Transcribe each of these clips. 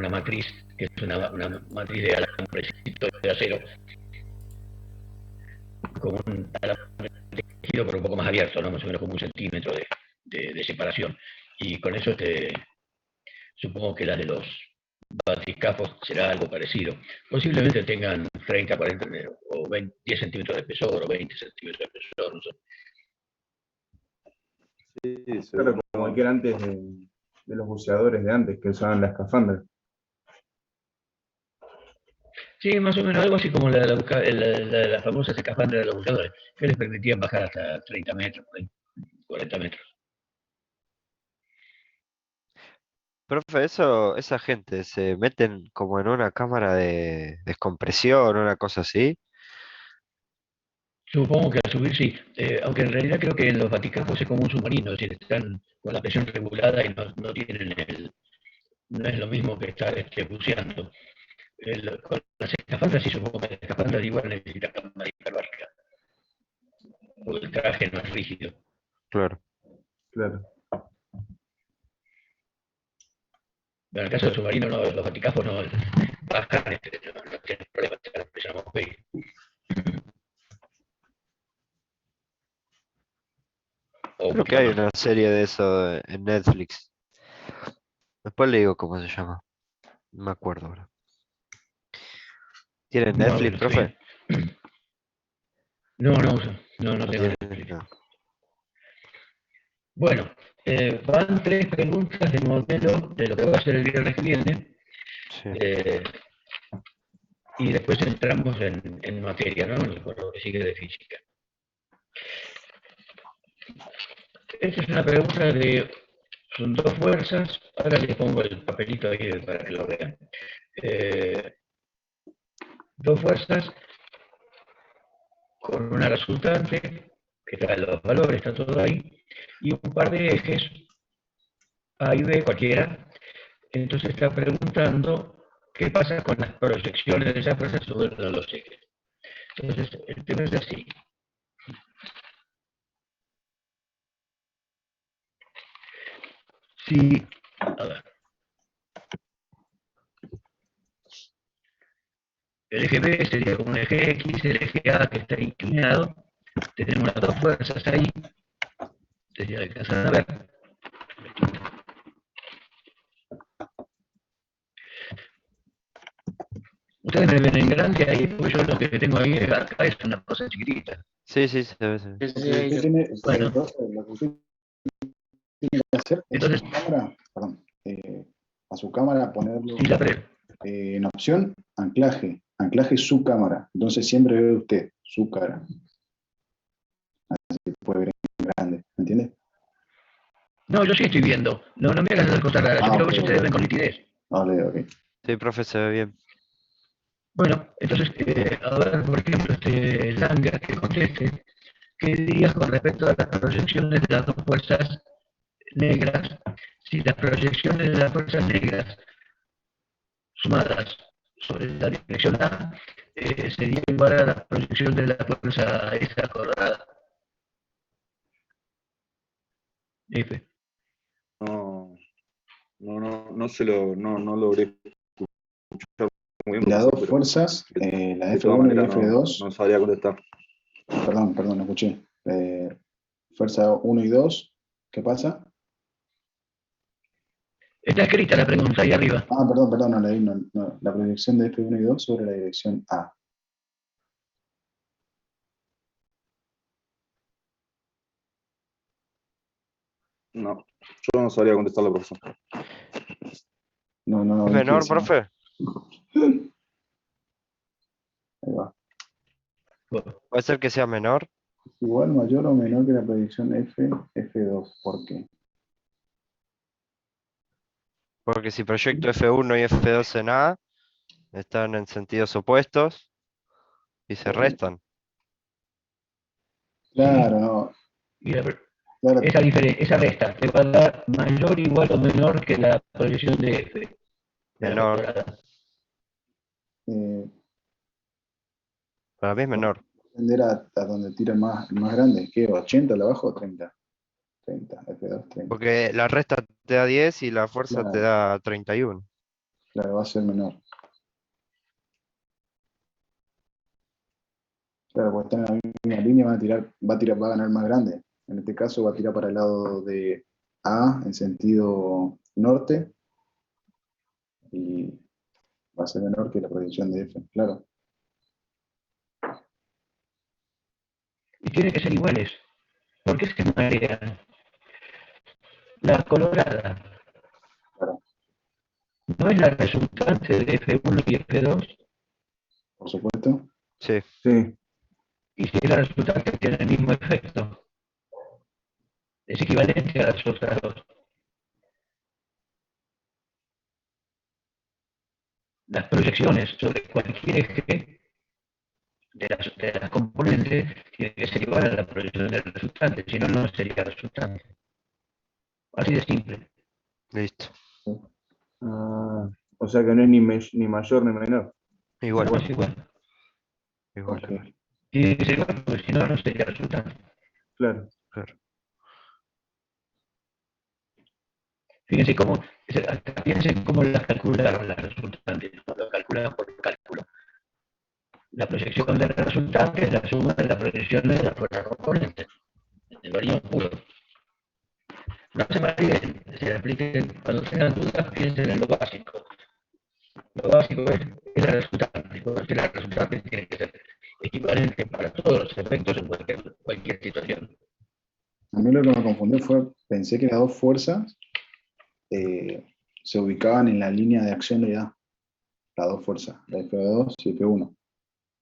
una matriz, que es una matriz de alambrecito de acero, con un alambre tejido pero un poco más abierto, ¿no? Más o menos como un centímetro de separación. Y con eso supongo que las de los baticafos será algo parecido. Posiblemente tengan 30, 40 o 20, 10 centímetros de espesor o 20 centímetros de espesor, no sé. Sí, claro, como el que era antes de los buceadores de antes, que usaban la escafandra. Sí, más o menos algo así como la famosa escafandra de los buceadores, que les permitían bajar hasta 30 metros, 40 metros. Profe, esa gente se meten como en una cámara de descompresión, una cosa así. Supongo que al subir sí, aunque en realidad creo que en los Vaticafos es como un submarino, es decir, están con la presión regulada y no tienen no es lo mismo que estar buceando. Con las escafandras sí supongo que las escafandras igual necesitan cámara hiperbárica, porque el traje no es rígido. Claro. Claro. En el caso del submarino, no, los Vaticafos no bajan, no tienen problema de la presión atmosférica. O Creo que mucho hay más. una serie de eso en Netflix. Después le digo cómo se llama. No me acuerdo ahora. ¿Tiene Ah, Netflix, bueno, está profe? bien. No, no uso, no No tengo tiene. Netflix. No. Bueno, van tres preguntas de modelo de lo que va a ser el viernes que viene. Sí. Eh, y después entramos en materia, ¿no? Con lo que sigue de física. Esta es una pregunta son dos fuerzas. Ahora les pongo el papelito ahí para que lo vean. Eh, Dos fuerzas con una resultante, que trae los valores, está todo ahí, y un par de ejes, A y B, cualquiera. Entonces está preguntando qué pasa con las proyecciones de esas fuerzas sobre los ejes. Entonces, el tema es así. Si, a ver, el eje B sería como un eje X, el eje A que está inclinado, tenemos las dos fuerzas ahí, sería alcanzar a ver. Ustedes me ven en grande ahí, porque yo lo que tengo ahí acá es una cosa chiquitita. Sí, sí, se ve, se ve. Usted tiene, Bueno, lo que usted tiene que hacer es entonces, su cámara, perdón, a su cámara ponerlo si la pre en opción anclaje, anclaje su cámara. Entonces siempre ve usted su cara. Así puede ver en grande, ¿me entiende? no, yo sí estoy viendo. No, no me hagas hacer cosas raras. Yo quiero ver si ustedes ven con nitidez. Vale, ok. Sí, profe, se ve bien. Bueno, entonces, a ver, por ejemplo, Langer que conteste, ¿qué dirías con respecto a las proyecciones de las dos fuerzas negras? Si las proyecciones de las fuerzas negras sumadas sobre la dirección A sería igual a la proyección de la fuerza esa cuadrada, F. No, no logré escuchar muy bien lo que Las pasó, dos pero fuerzas, la de todas F1 y la maneras F2, no sabría contestar. perdón, no escuché. Fuerza 1 y 2, ¿qué pasa? Está escrita la pregunta ahí arriba. Ah, perdón, no leí. No. La proyección de F1 y 2 sobre la dirección A. No, yo no sabría contestarle, profesor. No, ¿Es menor, profe? Ahí va. Bueno, ¿Puede ser que sea menor? Igual, mayor o menor que la proyección F2. ¿Por qué? Porque si proyecto F1 y F2 en A, están en sentidos opuestos y se restan. Claro, no. y Claro, esa resta te va a dar mayor, igual o menor que la proyección de F, de la Menor. cuadrada. eh, Para mí es menor. tender a donde tira más grande. ¿Qué? ¿80 la abajo o 30? 30, F2, 30. Porque la resta te da 10 y la fuerza te Claro, da 31. Claro, va a ser menor. Claro, porque está en la misma línea, va a ganar más grande. En este caso va a tirar para el lado de A en sentido norte y va a ser menor que la proyección de F, claro. Y tiene que ser iguales. ¿Por qué se marean? La colorada Claro, no es la resultante de F1 y F2, por supuesto. Sí, Sí, y si es la resultante tiene el mismo efecto. Es equivalente a las otras dos. Las proyecciones sobre cualquier eje de las componentes tienen que ser igual a la proyección del resultante, si no, no sería resultante. Así de simple. listo. ah, o sea que no es ni mayor ni menor. Igual, No, es igual. igual, Ok. igual. Tiene que ser igual, porque si no, no sería resultante. Claro. Claro. Fíjense cómo, piensen cómo las calcularon las resultantes, ¿no? Lo calcularon por cálculo. La proyección del resultante es la suma de las proyecciones de las fuerzas componentes. El varión puro. No se maravilla, se apliquen, cuando tengan dudas, piensen en lo básico. Lo básico es la resultante. Porque la resultante tiene que ser equivalente para todos los efectos en cualquier situación. A mí lo que me confundió fue, pensé que las dos fuerzas eh, se ubicaban en la línea de acción de A. Las dos fuerzas, la F2 y F1.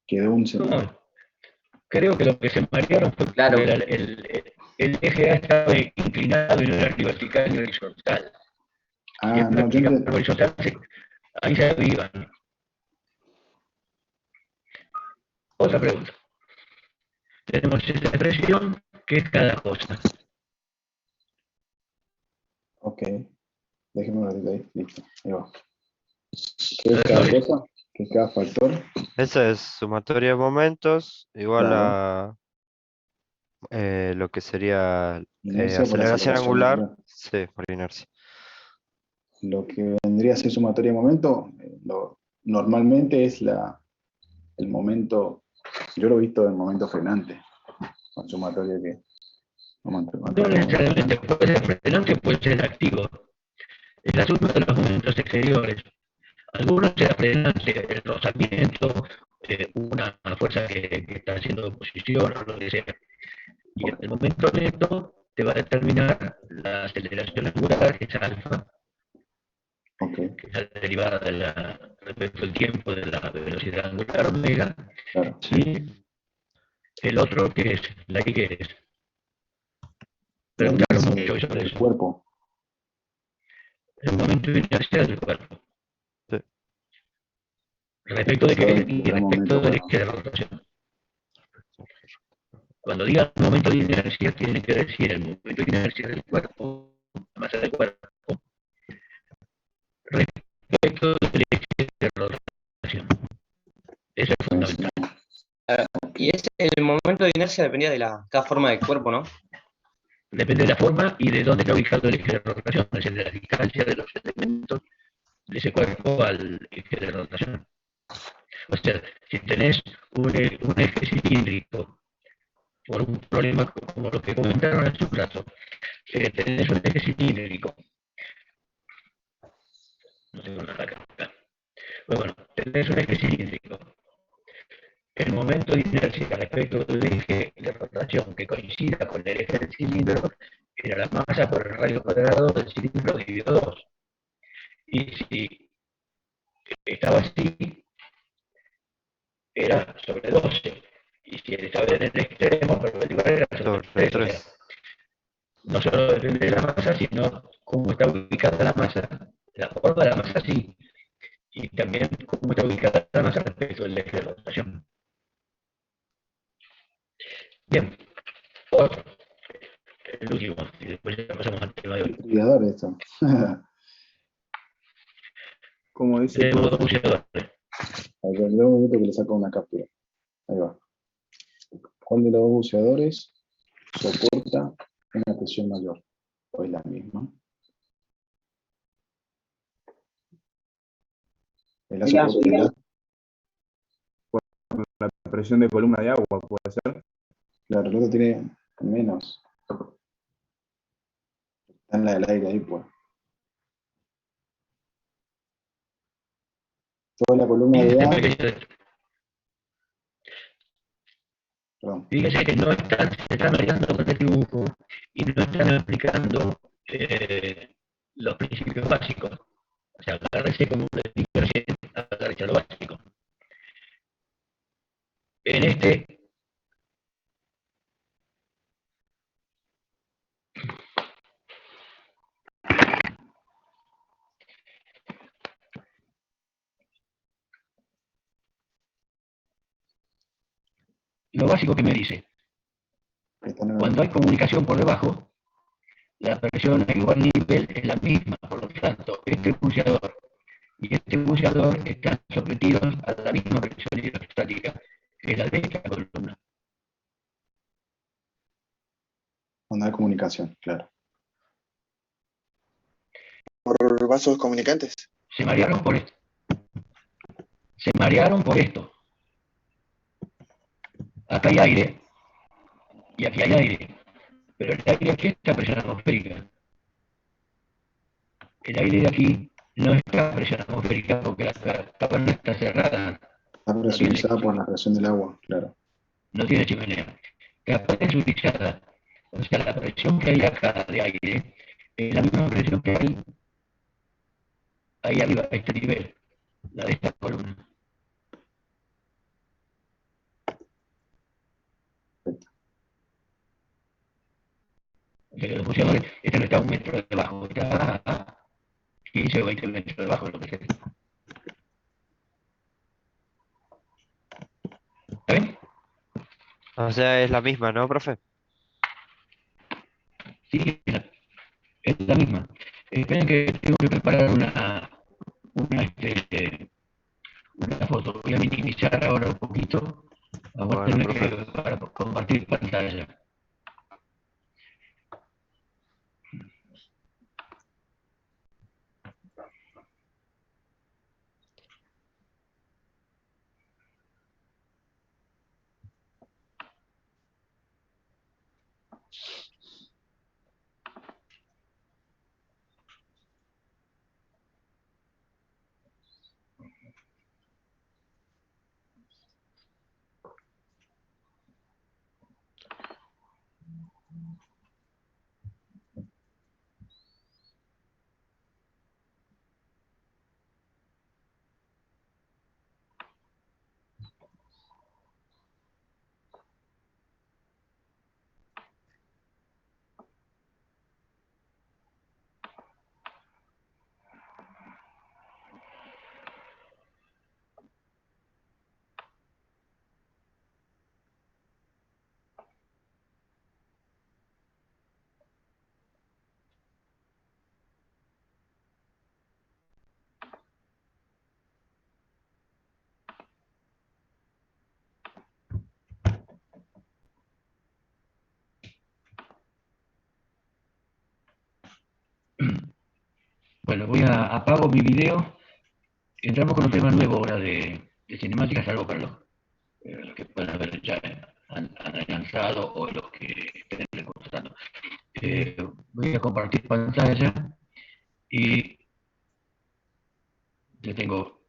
Quedó un sentido. No, creo que lo que se marearon fue Claro, porque el eje A estaba inclinado y no era ni vertical ni horizontal. Si es Ah, no, yo vertical entendí. o horizontal, ahí se avivan. Otra pregunta. Tenemos esta expresión que es cada cosa. Ok, déjeme un ratito ahí. Listo, ahí va. ¿Qué es cada cosa? ¿Qué es cada factor? Esa es sumatoria de momentos igual Claro. a lo que sería Inercia por aceleración aceleración angular. angular. Sí, por inercia. Lo que vendría a ser sumatoria de momento, normalmente es el momento, yo lo he visto en momento frenante, con sumatoria que No necesariamente puede ser frenante, puede ser activo. Es la suma de los momentos exteriores. Algunos será frenante, el rozamiento, una fuerza que está haciendo oposición o lo que sea. Y en el momento neto te va a determinar la aceleración angular, que es alfa, Ok, que es la derivada respecto al tiempo de la velocidad angular omega, claro. y el otro que es la I, que es. La Preguntaron inercia mucho sobre del eso. cuerpo. El momento de inercia del cuerpo. Sí. ¿Respecto de qué? Basado en Y el respecto momento, del claro. eje de rotación. Cuando diga momento de inercia, tiene que decir el momento de inercia del cuerpo, la masa del cuerpo, respecto del eje de rotación. Eso es fundamental. y ese el momento de inercia dependía de cada forma del cuerpo, ¿no? Depende de la forma y de dónde está ubicado el eje de rotación, es decir, de la distancia de los elementos de ese cuerpo al eje de rotación. O sea, si tenés un eje cilíndrico por un problema como lo que comentaron hace un rato, tenés un eje cilíndrico, no tengo nada acá, bueno, tenés un eje cilíndrico, el momento de inercia respecto del eje de rotación que coincida con el eje del cilindro era la masa por el radio cuadrado del cilindro dividido 2. Y si estaba así, era sobre 12. Y si estaba en el extremo, perpendicular era sobre Sobre 3. O sea, 3. no solo depende de la masa, sino cómo está ubicada la masa. La forma de la masa sí, y también cómo está ubicada la masa respecto del eje de rotación. Bien, otro, el último, y después ya pasamos al tema de hoy. Triador esto. Como dice el Tenemos dos profe, buceadores. A ver, un momento que le saco una captura. Ahí va. ¿Cuál de los dos buceadores soporta una presión mayor? ¿O es la misma? El lazo propiedad, La presión de columna de agua puede ser. claro, el otro tiene menos. Está en la del aire ahí, pues. Toda la columna de A, perdón, Fíjese que no están, se están variando con el dibujo y no están explicando los principios básicos. O sea, agárrese como un recién, agárrese a lo básico. En este, lo básico que me dice, están en el- cuando hay comunicación por debajo, la presión a igual nivel es la misma, por lo tanto, este pulsador y este pulsador están sometidos a la misma presión hidrostática que la de esta columna. cuando hay comunicación, claro. Por vasos comunicantes. Se marearon por esto. Se marearon por esto. Acá hay aire y aquí hay aire, pero el aire aquí está a presión atmosférica. El aire de aquí no está a presión atmosférica porque la capa no está cerrada, Está presurizada por la presión del agua, claro. no tiene chimenea. Capa presurizada, o sea, la presión que hay acá de aire es la misma presión que hay ahí arriba, a este nivel, la de esta columna. O sea que los pulsadores, este no está a 1 metro debajo, está a 15 o 20 metros debajo de lo que sea. ¿Está bien? O sea, es la misma, ¿no, profe? Sí, es la misma. Esperen que tengo que preparar una foto. Voy a minimizar ahora un poquito. Aguántenme Bueno, profe. para compartir pantalla. Bueno, apago mi video. Entramos con un tema nuevo ahora de cinemáticas, algo para los que puedan haber ya han lanzado o los que estén recordando. Voy a compartir pantalla y ya tengo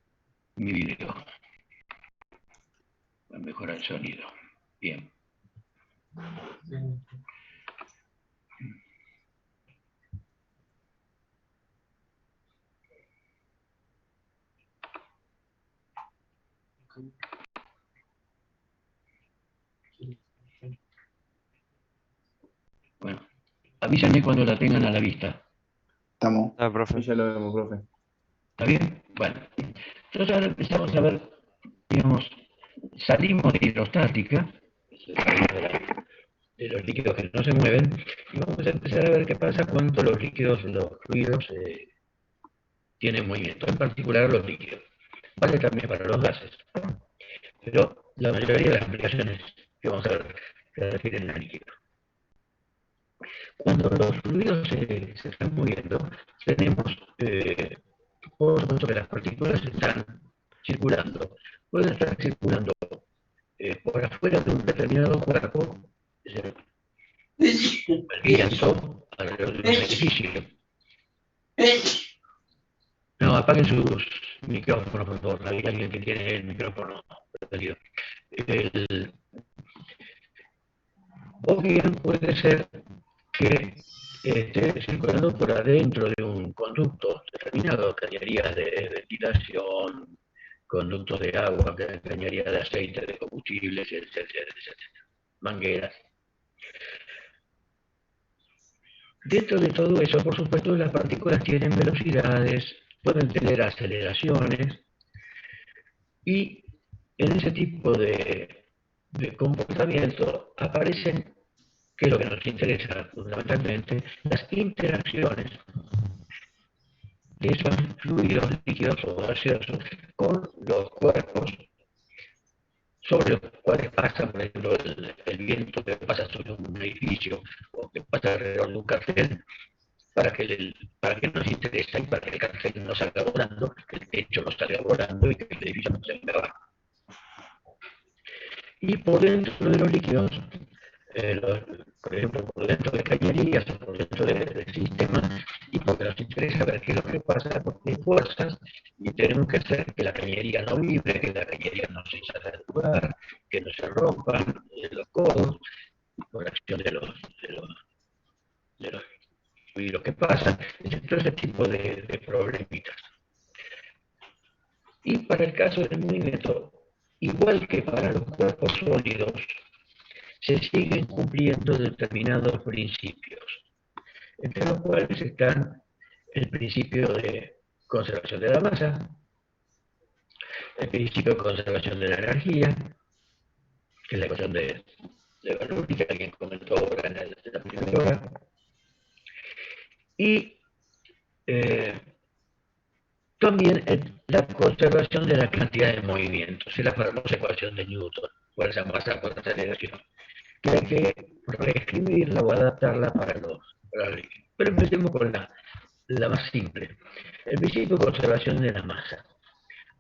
mi video. Va a mejorar el sonido. Bien. Bueno, avísenme cuando la tengan a la vista. Estamos, Ah, Y profe. ya lo vemos, profe. ¿Está bien? Bueno, entonces ahora empezamos a ver, digamos, salimos de hidrostática, de los líquidos que no se mueven, y vamos a empezar a ver qué pasa cuando los líquidos, los fluidos tienen movimiento, en particular los líquidos. Vale también para los gases, ¿no? Pero la mayoría de las aplicaciones que vamos a ver se refieren a líquidos. Cuando los fluidos se están moviendo, tenemos, por supuesto que las partículas están circulando. Pueden estar circulando por afuera de un determinado cuerpo, el viento alrededor de un edificio. No, apaguen sus micrófonos, por favor. Hay alguien que tiene el micrófono prendido. O bien puede ser que esté circulando por adentro de un conducto determinado, cañerías de ventilación, conductos de agua, cañerías de aceite, de combustibles, etcétera, etcétera, mangueras. Dentro de todo eso, por supuesto, las partículas tienen velocidades, pueden tener aceleraciones, y en ese tipo de comportamiento aparecen, que es lo que nos interesa fundamentalmente, las interacciones de esos fluidos líquidos o gaseosos con los cuerpos sobre los cuales pasa, por ejemplo, el viento que pasa sobre un edificio o que pasa alrededor de un cartel, para que nos interesa y para que el cartel no salga volando, que el techo no salga volando y que el edificio no se venga abajo. Y por dentro de los líquidos, por ejemplo, por dentro de cañerías o por dentro de sistemas, y porque nos interesa ver qué es lo que pasa, porque hay fuerzas y tenemos que hacer que la cañería no vibre, que la cañería no se salga del lugar, que no se rompan los codos por acción de los fluidos que pasan, todo ese tipo de problemitas. Y para el caso del movimiento, igual que para los cuerpos sólidos, se siguen cumpliendo determinados principios, entre los cuales están el principio de conservación de la masa, el principio de conservación de la energía, que es la ecuación de Bernoulli, que alguien comentó ahora en la primera hora, y también la conservación de la cantidad de movimientos, es la famosa ecuación de Newton, fuerza, masa, aceleración, que hay que reescribirla o adaptarla para los líquidos. Pero empecemos con la más simple, el principio de conservación de la masa.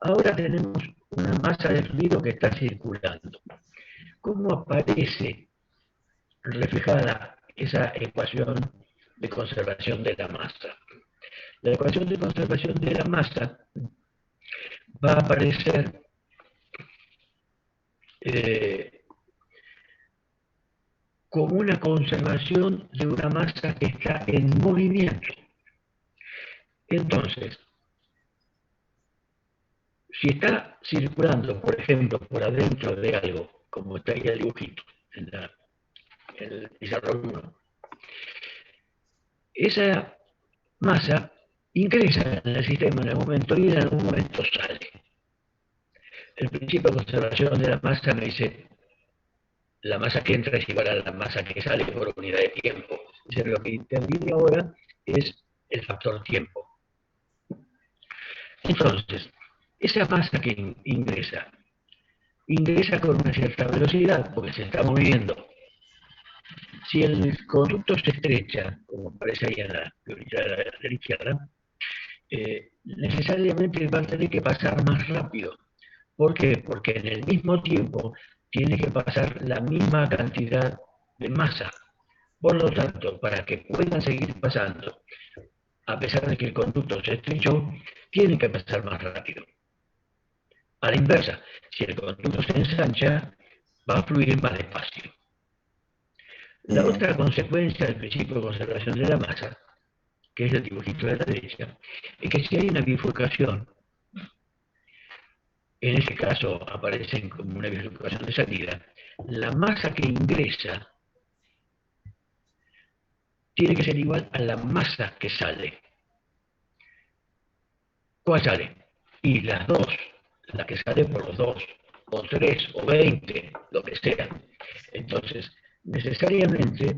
Ahora tenemos una masa de fluido que está circulando. ¿Cómo aparece reflejada esa ecuación de conservación de la masa? La ecuación de conservación de la masa va a aparecer como una conservación de una masa que está en movimiento. Entonces, si está circulando, por ejemplo, por adentro de algo, como está ahí el dibujito en el pizarrón 1, esa masa ingresa en el sistema en el momento y en algún momento sale. El principio de conservación de la masa me dice la masa que entra es igual a la masa que sale por unidad de tiempo. O sea, lo que interviene ahora es el factor tiempo. Entonces, esa masa que ingresa con una cierta velocidad porque se está moviendo. Si el conducto se estrecha, como aparece ahí en la teoría de la izquierda, necesariamente va a tener que pasar más rápido. ¿Por qué? Porque en el mismo tiempo tiene que pasar la misma cantidad de masa. Por lo tanto, para que puedan seguir pasando, a pesar de que el conducto se estrechó, tiene que pasar más rápido. A la inversa, si el conducto se ensancha, va a fluir más despacio. La otra consecuencia del principio de conservación de la masa, que es el dibujito de la derecha, es que si hay una bifurcación, en ese caso aparecen como una bifurcación de salida, la masa que ingresa tiene que ser igual a la masa que sale. ¿Cuál sale? Y las dos, la que sale por los dos, o 3, o 20, lo que sea. Entonces, necesariamente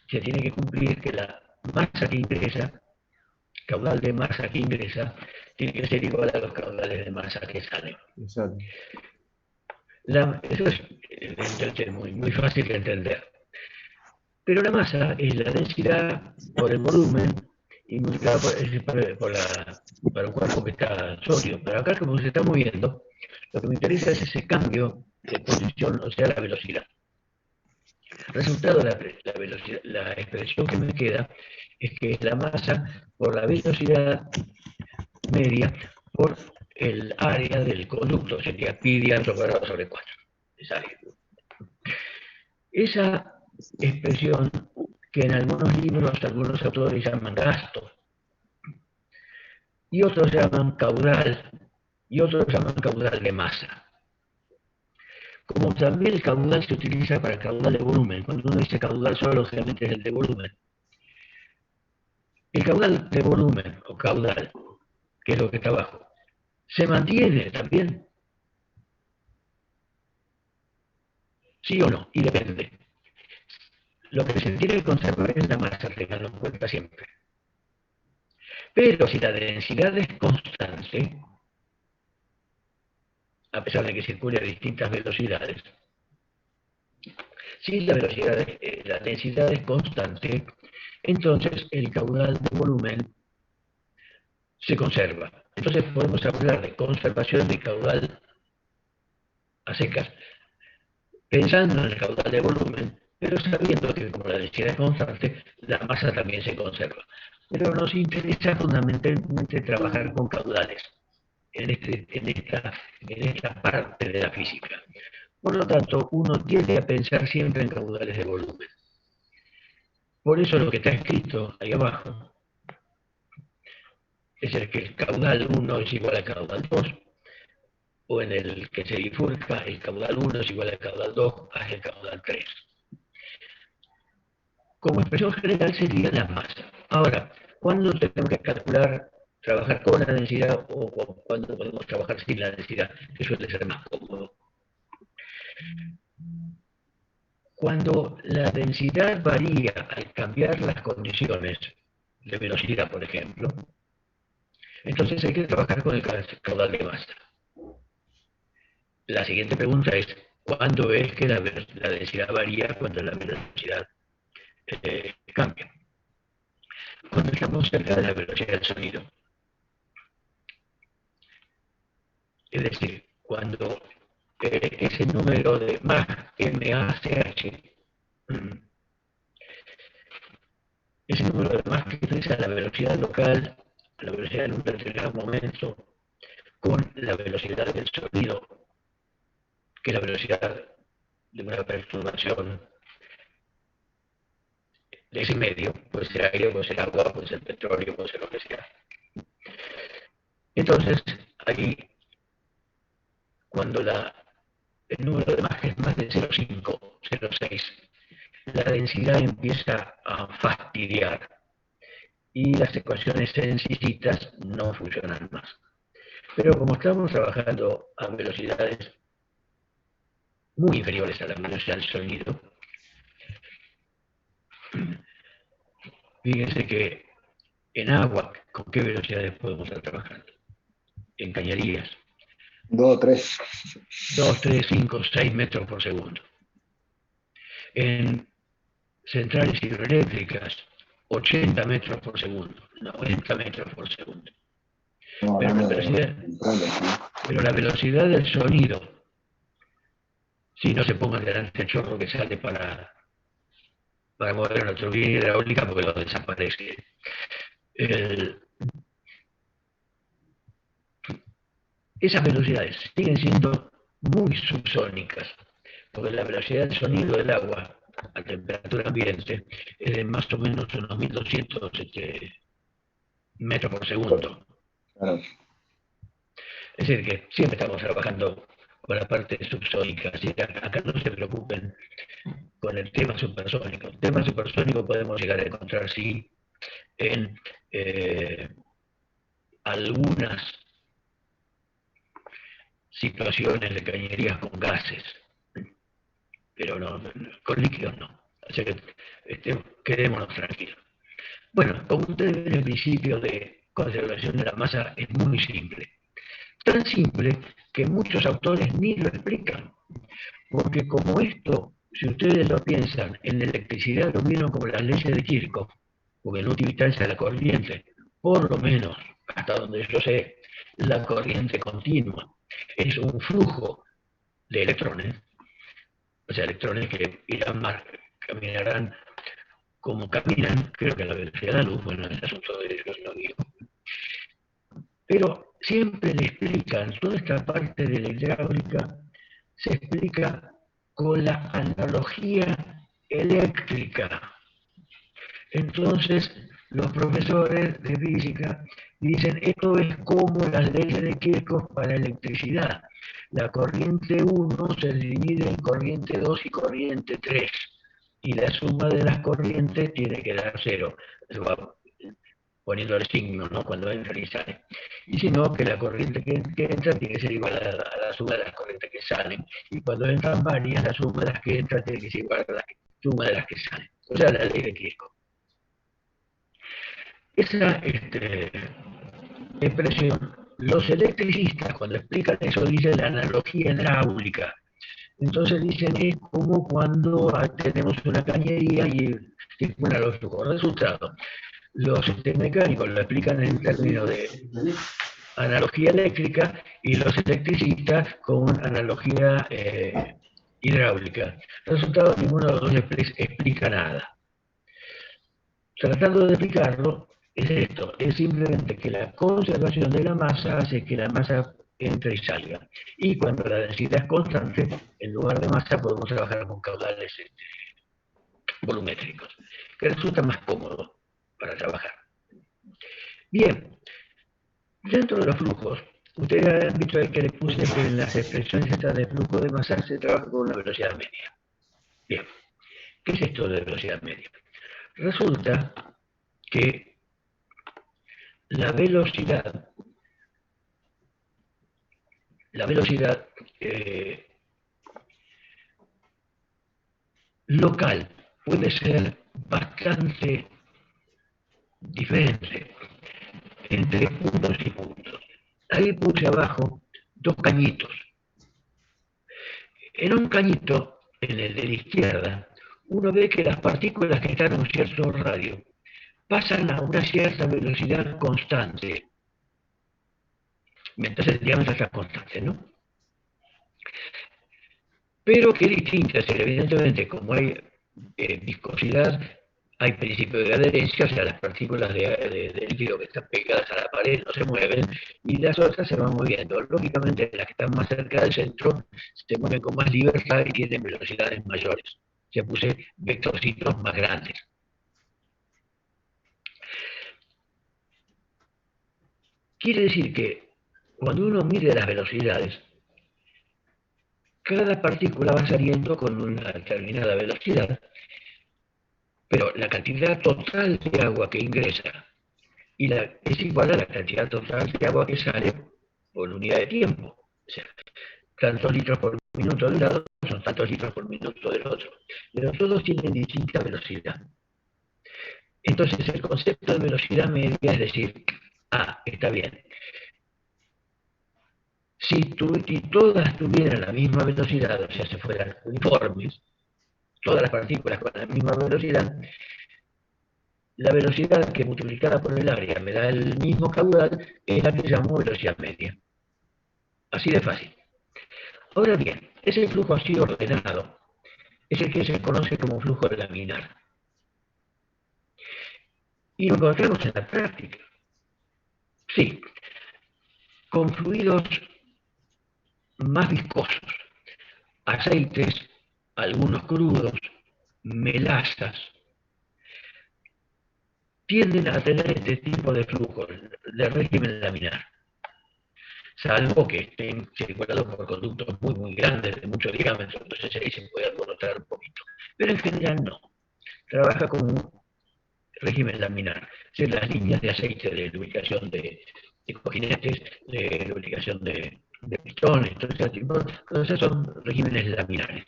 se tiene que cumplir que la masa que ingresa, caudal de masa que ingresa, tiene que ser igual a los caudales de masa que salen. Exacto. Eso es muy fácil de entender. Pero la masa es la densidad por el volumen y multiplicado para un cuerpo que está sólido. Pero acá, como se está moviendo, lo que me interesa es ese cambio de posición, o sea, la velocidad. Resultado, la expresión que me queda es que la masa por la velocidad media por el área del conducto, sería pi diámetro cuadrado sobre 4. Esa expresión que en algunos libros, algunos autores llaman gasto, y otros llaman caudal, y otros llaman caudal de masa. Como también el caudal se utiliza para caudal de volumen, cuando uno dice caudal solo, generalmente es el de volumen. El caudal de volumen, o caudal, que es lo que está abajo, se mantiene también. ¿Sí o no? Y depende. Lo que se tiene que conservar es la masa, tenganlo en cuenta siempre. Pero si la densidad es constante, a pesar de que circule a distintas velocidades, si la densidad es constante, entonces el caudal de volumen se conserva. Entonces podemos hablar de conservación de caudal a secas, pensando en el caudal de volumen, pero sabiendo que como la densidad es constante, la masa también se conserva. Pero nos interesa fundamentalmente trabajar con caudales en esta parte de la física. Por lo tanto, uno tiende a pensar siempre en caudales de volumen. Por eso lo que está escrito ahí abajo es el que el caudal 1 es igual al caudal 2, o en el que se bifurca, el caudal 1 es igual al caudal 2 hasta el caudal 3. Como expresión general sería la masa. Ahora, ¿cuándo tenemos que calcular, trabajar con la densidad o cuándo podemos trabajar sin la densidad, que suele ser más cómodo? Cuando la densidad varía al cambiar las condiciones de velocidad, por ejemplo, entonces hay que trabajar con el caudal de masa. La siguiente pregunta es, ¿cuándo es que la densidad varía cuando la velocidad cambia? Cuando estamos cerca de la velocidad del sonido. Es decir, cuando ese número de Mach, M-A-C-H, ese número de Mach que utiliza la velocidad local, la velocidad en un determinado momento, con la velocidad del sonido, que es la velocidad de una perturbación de ese medio, puede ser aire, puede ser agua, puede ser petróleo, puede ser lo que sea. Entonces, ahí, cuando el número de Mach es más de 0,5, 0,6, la densidad empieza a fastidiar y las ecuaciones sencillitas no funcionan más. Pero como estamos trabajando a velocidades muy inferiores a la velocidad del sonido, fíjense que en agua, ¿con qué velocidades podemos estar trabajando? En cañerías. 2 o 3. 2, 3, 5, 6 metros por segundo. En centrales hidroeléctricas, 80 metros por segundo, 90 metros por segundo. No, Pero la velocidad del sonido, si no se pongan delante el chorro que sale para mover una turbina hidráulica porque lo desaparece. Esas velocidades siguen siendo muy subsónicas, porque la velocidad del sonido del agua a temperatura ambiente es de más o menos unos 1200 metros por segundo. Claro. Es decir, que siempre estamos trabajando con la parte subsónica, así que acá no se preocupen con el tema supersónico. El tema supersónico podemos llegar a encontrar, sí, en algunas situaciones de cañerías con gases, pero no, con líquidos no. Así que quedémonos tranquilos. Bueno, como ustedes ven, el principio de conservación de la masa es muy simple. Tan simple que muchos autores ni lo explican. Porque como esto, si ustedes lo piensan, en electricidad lo vieron como las leyes de Kirchhoff, porque en última instancia la corriente, por lo menos hasta donde yo sé, la corriente continua es un flujo de electrones, o sea, electrones que caminarán como caminan, creo que a la velocidad de la luz, bueno, el asunto de ellos no digo. Pero siempre le explican, toda esta parte de la hidráulica se explica con la analogía eléctrica. Entonces, los profesores de física dicen, esto es como las leyes de Kirchhoff para electricidad. La corriente 1 se divide en corriente 2 y corriente 3, y la suma de las corrientes tiene que dar 0. Eso va poniendo el signo, ¿no? Cuando entra y sale. Y si no, que la corriente que entra tiene que ser igual a la suma de las corrientes que salen. Y cuando entran varias, la suma de las que entran tiene que ser igual a la suma de las que salen. O sea, la ley de Kirchhoff. Esa expresión, los electricistas cuando explican eso dicen la analogía hidráulica. Entonces dicen es como cuando tenemos una cañería y circula los flujos. Resultado, los mecánicos lo explican en términos de analogía eléctrica y los electricistas con analogía hidráulica. Resultado, ninguno de los dos explica nada. Tratando de explicarlo, es esto, es simplemente que la conservación de la masa hace que la masa entre y salga. Y cuando la densidad es constante, en lugar de masa podemos trabajar con caudales volumétricos, que resulta más cómodo para trabajar. Bien, dentro de los flujos, ustedes han visto que les puse que en las expresiones estas de flujo de masa se trabaja con una velocidad media. Bien, ¿qué es esto de velocidad media? Resulta que la velocidad local puede ser bastante diferente entre puntos y puntos. Ahí puse abajo dos cañitos. En un cañito, en el de la izquierda, uno ve que las partículas que están a un cierto radio pasan a una cierta velocidad constante, mientras el diámetro está constante, ¿no? Pero que distinta es, evidentemente, como hay viscosidad, hay principio de adherencia, o sea, las partículas de líquido que están pegadas a la pared no se mueven y las otras se van moviendo. Lógicamente, las que están más cerca del centro se mueven con más libertad y tienen velocidades mayores. Ya puse vectorcitos más grandes. Quiere decir que cuando uno mide las velocidades, cada partícula va saliendo con una determinada velocidad, pero la cantidad total de agua que ingresa es igual a la cantidad total de agua que sale por unidad de tiempo. O sea, tantos litros por minuto de un lado son tantos litros por minuto del otro. Pero todos tienen distinta velocidad. Entonces el concepto de velocidad media es decir, está bien. Si todas tuvieran la misma velocidad, o sea, se fueran uniformes, todas las partículas con la misma velocidad, la velocidad que multiplicada por el área me da el mismo caudal es la que llamo velocidad media. Así de fácil. Ahora bien, ese flujo así ordenado es el que se conoce como flujo laminar. Y lo encontramos en la práctica. Sí, con fluidos más viscosos, aceites, algunos crudos, melazas, tienden a tener este tipo de flujo de régimen laminar, salvo que estén circulados por conductos muy grandes, de mucho diámetro, entonces ahí se puede alborotar un poquito. Pero en general no, trabaja con un régimen laminar, es las líneas de aceite de lubricación de cojinetes, de lubricación de pistones, todo ese tipo, todos esos son regímenes laminares.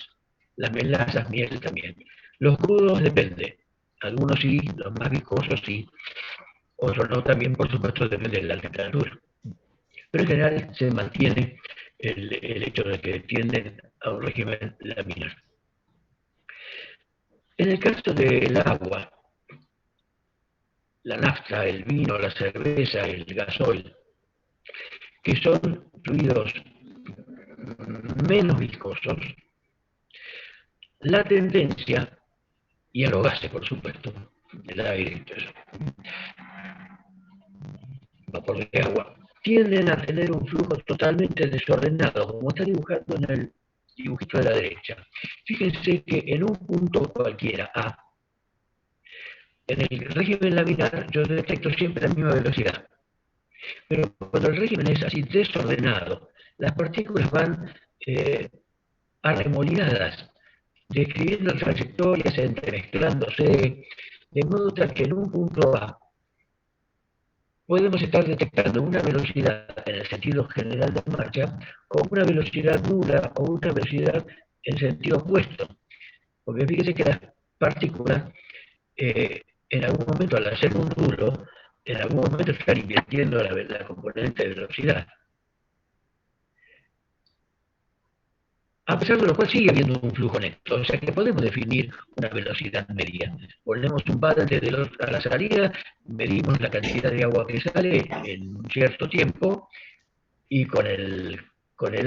Las melazas, miel también. Los crudos depende, algunos sí, los más viscosos sí, otros no, también por supuesto depende de la temperatura. Pero en general se mantiene el hecho de que tienden a un régimen laminar. En el caso del agua, la nafta, el vino, la cerveza, el gasoil, que son fluidos menos viscosos, la tendencia, y a los gases, por supuesto, el aire y todo eso, vapor de agua, tienden a tener un flujo totalmente desordenado, como está dibujado en el dibujito de la derecha. Fíjense que en un punto cualquiera, A, en el régimen laminar yo detecto siempre la misma velocidad, pero cuando el régimen es así desordenado, las partículas van arremolinadas, describiendo trayectorias, entremezclándose, de modo tal que en un punto A podemos estar detectando una velocidad en el sentido general de marcha o una velocidad nula o una velocidad en sentido opuesto. Porque fíjese que las partículas en algún momento al hacer un nulo, en algún momento están invirtiendo la componente de velocidad. A pesar de lo cual sigue habiendo un flujo neto, o sea que podemos definir una velocidad media. Ponemos un balde a la salida, medimos la cantidad de agua que sale en un cierto tiempo y con el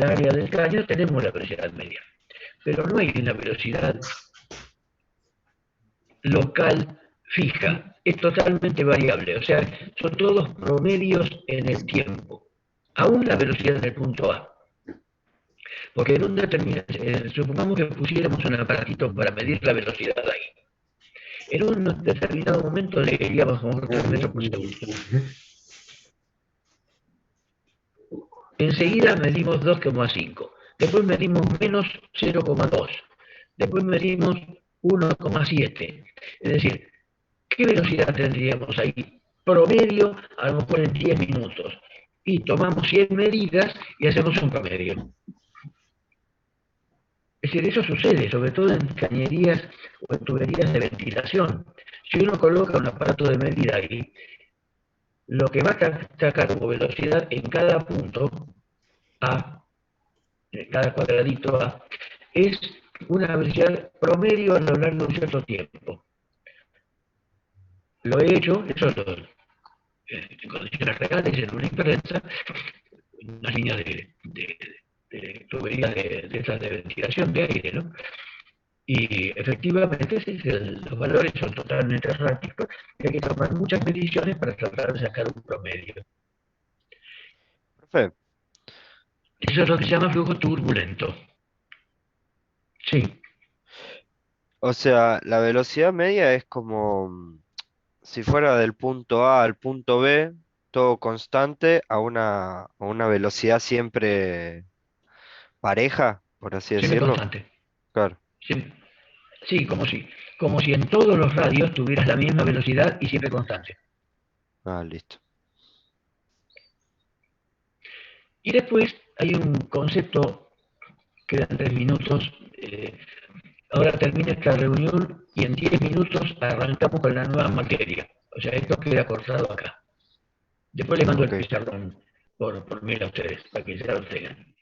área del caño tenemos la velocidad media. Pero no hay una velocidad local fija, es totalmente variable, o sea, son todos promedios en el tiempo, aún la velocidad del punto A. Porque en un determinado, supongamos que pusiéramos un aparatito para medir la velocidad ahí. En un determinado momento le iríamos a 3 metros por segundo. Enseguida medimos 2,5. Después medimos menos 0,2. Después medimos 1,7. Es decir, ¿qué velocidad tendríamos ahí? Promedio, a lo mejor en 10 minutos. Y tomamos 100 medidas y hacemos un promedio. Es decir, eso sucede, sobre todo en cañerías o en tuberías de ventilación. Si uno coloca un aparato de medida ahí, lo que va a sacar como velocidad en cada punto A, en cada cuadradito A, es una velocidad promedio a lo largo de un cierto tiempo. Lo he hecho, eso en condiciones reales, en una imprenta, una línea de tubería de esas de ventilación de aire, ¿no? Y efectivamente los valores son totalmente erráticos y hay que tomar muchas mediciones para tratar de sacar un promedio. Profe, Eso es lo que se llama flujo turbulento. Sí, o sea, la velocidad media es como si fuera del punto A al punto B, todo constante a una velocidad siempre pareja, por así siempre decirlo. constante. Claro. Sí, como si en todos los radios tuvieras la misma velocidad y siempre constante. Ah, listo. Y después hay un concepto, quedan 3 minutos. Ahora termina esta reunión y en 10 minutos arrancamos con la nueva materia. O sea, esto queda cortado acá. Después les mando Ok. el pizarrón por mail a ustedes, para que ya lo tengan.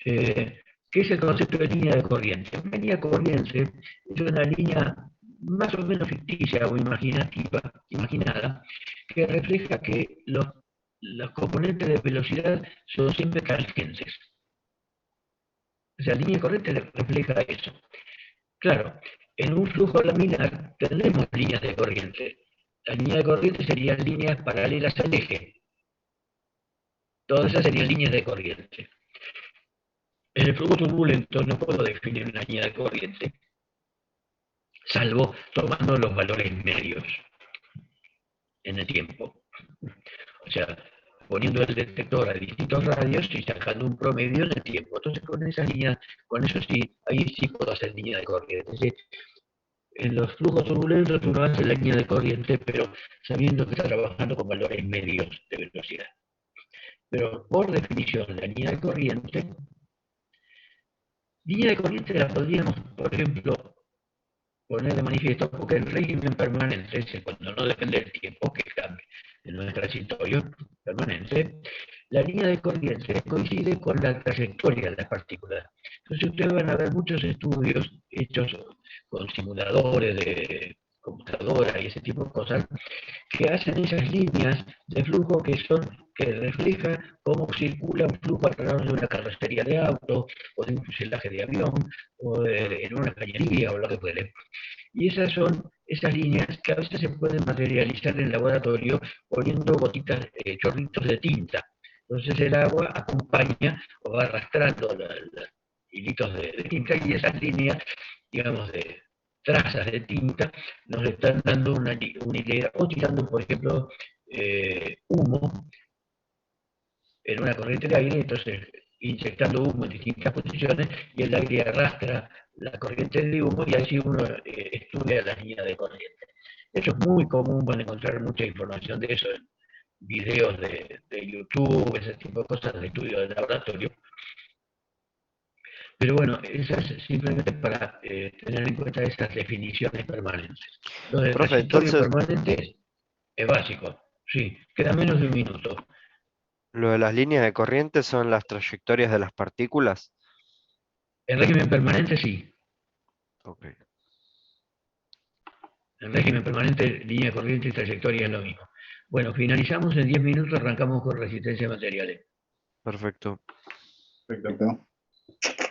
¿Qué es el concepto de línea de corriente? Una línea de corriente es una línea más o menos ficticia o imaginada, que refleja que los componentes de velocidad son siempre tangentes. O sea, la línea de corriente refleja eso. Claro, en un flujo laminar tendremos líneas de corriente. Las líneas de corriente serían líneas paralelas al eje. Todas esas serían líneas de corriente. En el flujo turbulento no puedo definir una línea de corriente, salvo tomando los valores medios en el tiempo. O sea, poniendo el detector a distintos radios y sacando un promedio en el tiempo. Entonces con esa línea, con eso sí, ahí sí puedo hacer línea de corriente. Es decir, en los flujos turbulentos uno hace la línea de corriente, pero sabiendo que está trabajando con valores medios de velocidad. Pero por definición, la línea de corriente la podríamos, por ejemplo, poner de manifiesto porque el régimen permanente es cuando no depende del tiempo que cambie en un transitorio permanente, la línea de corriente coincide con la trayectoria de las partículas. Entonces ustedes van a ver muchos estudios hechos con simuladores computadora y ese tipo de cosas, que hacen esas líneas de flujo que reflejan cómo circula un flujo a través de una carrocería de auto, o de un fuselaje de avión, o en una cañería, o lo que fuere. Y esas son esas líneas que a veces se pueden materializar en el laboratorio poniendo gotitas, chorritos de tinta. Entonces el agua acompaña o va arrastrando los hilitos de tinta, y esas líneas, digamos, de trazas de tinta, nos están dando una hilera, o tirando, por ejemplo, humo en una corriente de aire, entonces inyectando humo en distintas posiciones, y el aire arrastra la corriente de humo, y así uno estudia la línea de corriente. Eso es muy común, van a encontrar mucha información de eso en videos de YouTube, ese tipo de cosas de estudio de laboratorio. Pero bueno, eso es simplemente para tener en cuenta esas definiciones permanentes. Lo del Profe, trayectorio entonces, permanente es básico. Sí, queda menos de un minuto. lo de las líneas de corriente son las trayectorias de las partículas. En régimen permanente sí. Ok, En régimen permanente, línea de corriente y trayectoria es lo mismo. Bueno, finalizamos en 10 minutos, arrancamos con resistencia a materiales. perfecto. Perfecto. Perfecto.